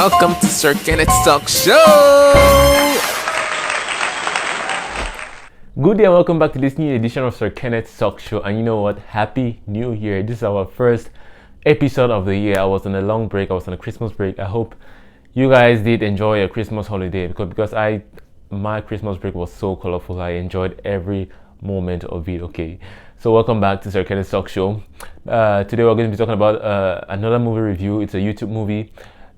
welcome to Sir-Kenneth's Talk Show. Good day and welcome back to this new edition of Sir-Kenneth's Talk Show. And you know what? Happy New Year. This is our first episode of the year. I was on a long break. I was on a Christmas break. I hope you guys did enjoy your Christmas holiday because my Christmas break was so colorful. I enjoyed every moment of it. Okay, so welcome back to Sir-Kenneth's Talk Show. Today we're going to be talking about another movie review. It's a YouTube movie.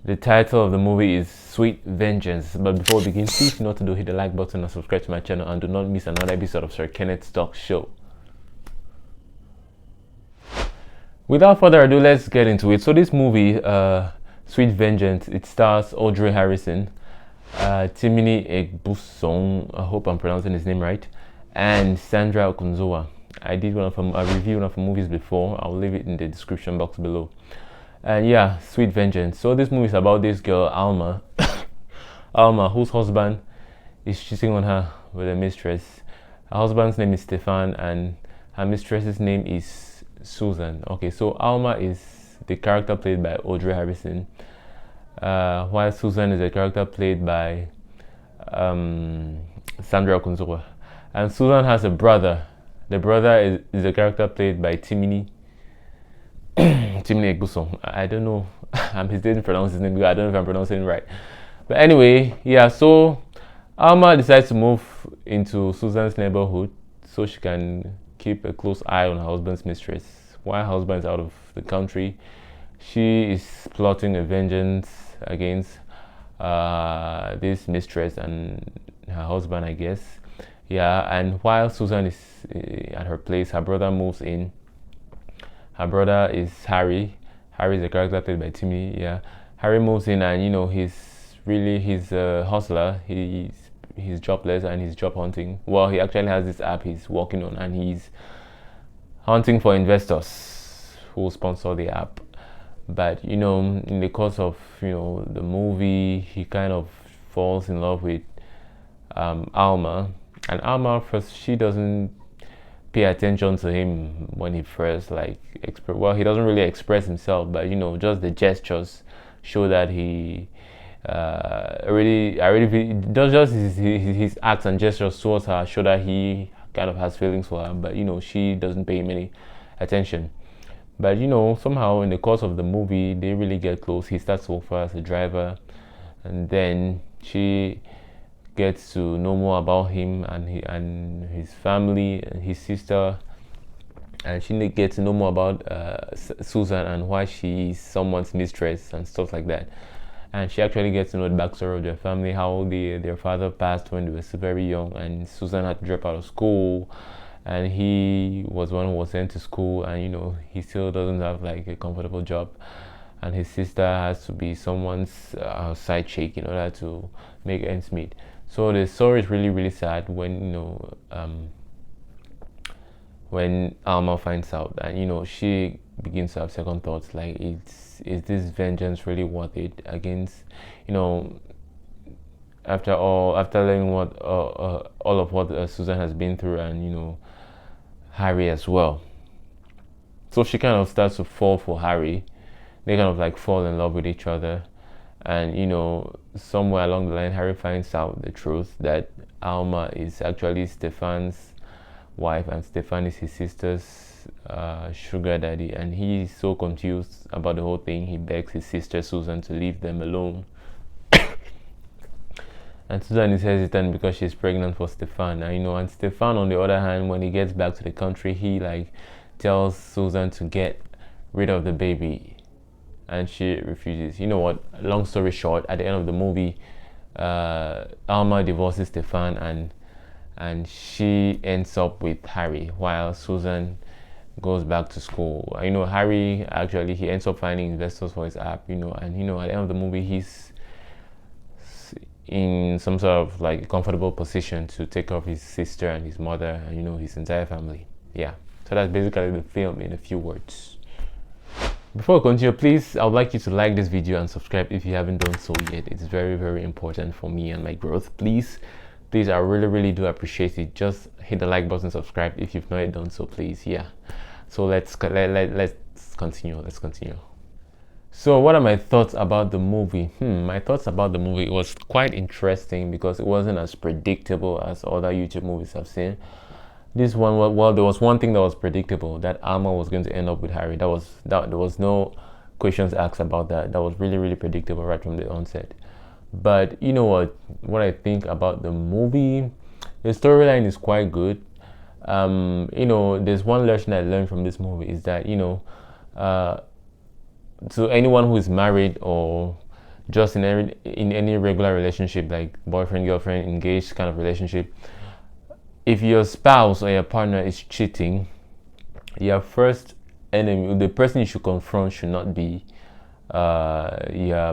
The title of the movie is Sweet Vengeance. But before we begin, please know to hit the like button and subscribe to my channel, and do not miss another episode of Sir-Kenneth's Talk Show. Without further ado, let's get into it. So this movie, Sweet Vengeance, it stars Audrey Harrison, Timini Egbuson, I hope I'm pronouncing his name right, and Sandra Okunzowa. I did I reviewed one of the movies before. I'll leave it in the description box below. And yeah, Sweet Vengeance. So this movie is about this girl, Alma, whose husband is cheating on her with a mistress. Her husband's name is Stefan, and her mistress's name is Susan. Okay, so Alma is the character played by Audrey Harrison, while Susan is a character played by Sandra Okunzowa. And Susan has a brother. The brother is a character played by Timini Egbuson. I don't know. I'm hesitating to pronounce his name because I don't know if I'm pronouncing it right. But anyway, yeah, so Alma decides to move into Susan's neighborhood so she can keep a close eye on her husband's mistress. While her husband is out of the country, she is plotting a vengeance against this mistress and her husband, I guess. Yeah, and while Susan is at her place, her brother moves in. Her brother is Harry. Harry is a character played by Timmy. Yeah, Harry moves in, and he's a hustler. He's jobless and he's job hunting. Well, he actually has this app he's working on, and he's hunting for investors who will sponsor the app. But in the course of the movie, he kind of falls in love with Alma. And Alma, first, she doesn't pay attention to him when he first he doesn't really express himself, but just the gestures show that he does, just his acts and gestures towards her show that he kind of has feelings for her, but she doesn't pay him any attention. But somehow in the course of the movie they really get close. He starts to work for her as a driver, and then she gets to know more about him and his family and his sister, and she gets to know more about Susan and why she is someone's mistress and stuff like that. And she actually gets to know the backstory of their family, how their father passed when they were still very young, and Susan had to drop out of school, and he was one who was sent to school, and he still doesn't have a comfortable job, and his sister has to be someone's side chick in order to make ends meet. So the story is really, really sad when Alma finds out, and she begins to have second thoughts, like, is this vengeance really worth it against after learning what all of what Susan has been through, and Harry as well. So she kind of starts to fall for Harry. They kind of fall in love with each other. And somewhere along the line, Harry finds out the truth that Alma is actually Stefan's wife, and Stefan is his sister's sugar daddy. And he is so confused about the whole thing. He begs his sister Susan to leave them alone. And Susan is hesitant because she's pregnant for Stefan. And Stefan, on the other hand, when he gets back to the country, he tells Susan to get rid of the baby. And she refuses. Long story short, at the end of the movie, Alma divorces Stefan, and she ends up with Harry, while Susan goes back to school. Harry actually, he ends up finding investors for his app, and at the end of the movie, he's in some sort of a comfortable position to take care of his sister and his mother and his entire family. Yeah, so that's basically the film in a few words. Before I continue, please, I would like you to like this video and subscribe if you haven't done so yet. It's very, very important for me and my growth. Please, I really, really do appreciate it. Just hit the like button, subscribe if you've not yet done so, please. Yeah. So let's continue. So what are my thoughts about the movie? My thoughts about the movie was quite interesting because it wasn't as predictable as other YouTube movies I've seen. This one, well, there was one thing that was predictable, that Alma was going to end up with Harry. There was no questions asked about that. That was really, really predictable right from the onset. But you know what I think about the movie, the storyline is quite good. There's one lesson I learned from this movie is that, to anyone who is married or just in any regular relationship, like boyfriend, girlfriend, engaged kind of relationship, if your spouse or your partner is cheating, your first enemy, the person you should confront, should not be your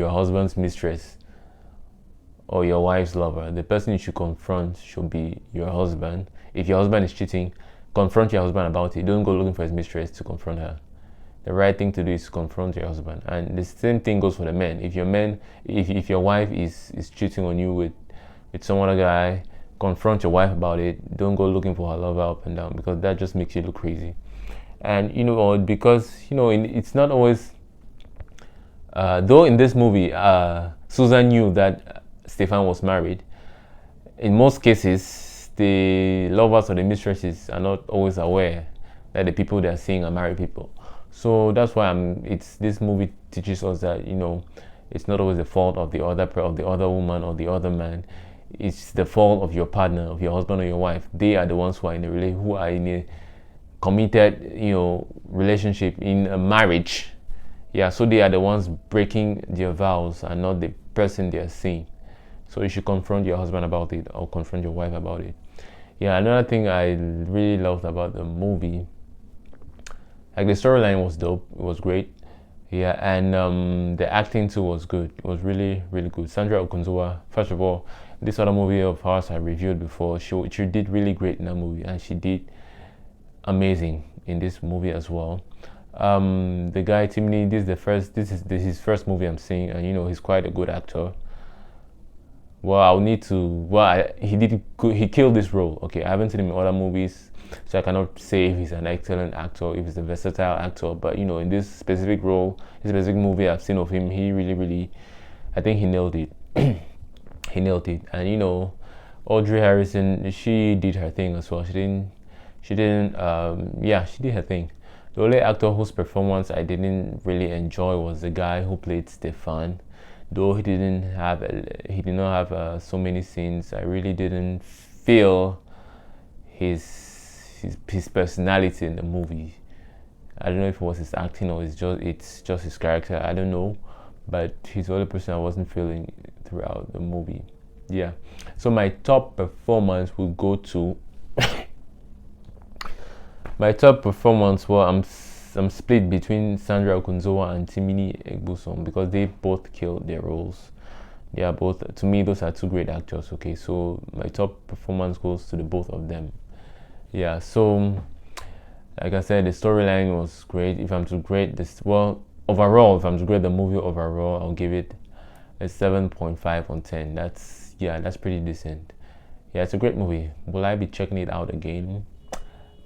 husband's mistress or your wife's lover. The person you should confront should be your husband. If your husband is cheating, confront your husband about it. Don't go looking for his mistress to confront her. The right thing to do is to confront your husband. And the same thing goes for the men. If your wife is cheating on you with some other guy, confront your wife about it. Don't go looking for her lover up and down, because that just makes you look crazy. And it's not always. Though in this movie, Susan knew that Stefan was married. In most cases, the lovers or the mistresses are not always aware that the people they are seeing are married people. So that's why this movie teaches us that it's not always the fault of the other woman or the other man. It's the fault of your partner, of your husband or your wife. They are the ones who are in a committed relationship, in a marriage. Yeah, so they are the ones breaking their vows and not the person they are seeing. So you should confront your husband about it or confront your wife about it. Yeah, another thing I really loved about the movie, like the storyline was dope. It was great. Yeah, and the acting too was good. It was really, really good. Sandra Okunzowa, first of all, this other movie of hers I reviewed before, she did really great in that movie, and she did amazing in this movie as well. The guy Timini, this is his first movie I'm seeing, and he's quite a good actor. Well, he killed this role. Okay, I haven't seen him in other movies, so I cannot say if he's an excellent actor, if he's a versatile actor. But in this specific role, this specific movie I've seen of him, he really, really, I think he nailed it. He nailed it. And Audrey Harrison, she did her thing as well. She did her thing. The only actor whose performance I didn't really enjoy was the guy who played Stefan. Though he did not have so many scenes, I really didn't feel his personality in the movie. I don't know if it was his acting or it's just his character. I don't know, but he's the only person I wasn't feeling throughout the movie. Yeah. So my top performance will go to my top performance. Well, I'm split between Sandra Okunzowa and Timini Egbuson because they both killed their roles. They are both, to me, those are two great actors. Okay, so my top performance goes to the both of them. Yeah. So, like I said, the storyline was great. If I'm to grade this, overall, if I'm to grade the movie overall, I'll give it a 7.5 on 10. That's pretty decent. Yeah, it's a great movie. Will I be checking it out again?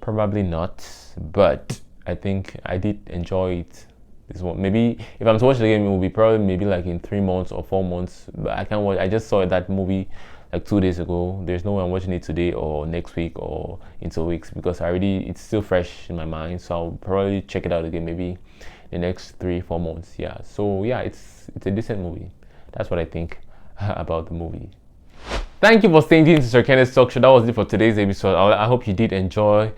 Probably not, but I think I did enjoy it. This one, maybe if I'm to watch it again, it will be probably maybe like in 3 months or 4 months. But I can't watch. I just saw that movie like 2 days ago. There's no way I'm watching it today or next week or in 2 weeks because it's still fresh in my mind. So I'll probably check it out again maybe the next 3-4 months. Yeah. So yeah, it's a decent movie. That's what I think about the movie. Thank you for staying tuned to Sir-Kenneth's Talk Show. That was it for today's episode. I hope you did enjoy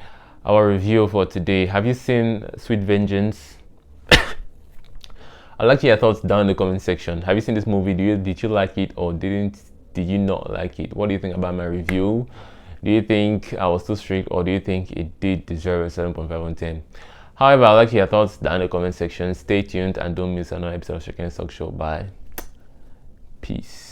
our review for today. Have you seen Sweet Vengeance? I'd like to hear your thoughts down in the comment section. Have you seen this movie? Did you like it or did you not like it? What do you think about my review? Do you think I was too strict or do you think it did deserve a 7.5 on 10? However, I'd like to hear your thoughts down in the comment section. Stay tuned and don't miss another episode of Sir-Kenneth's Talk Show. Bye. Peace.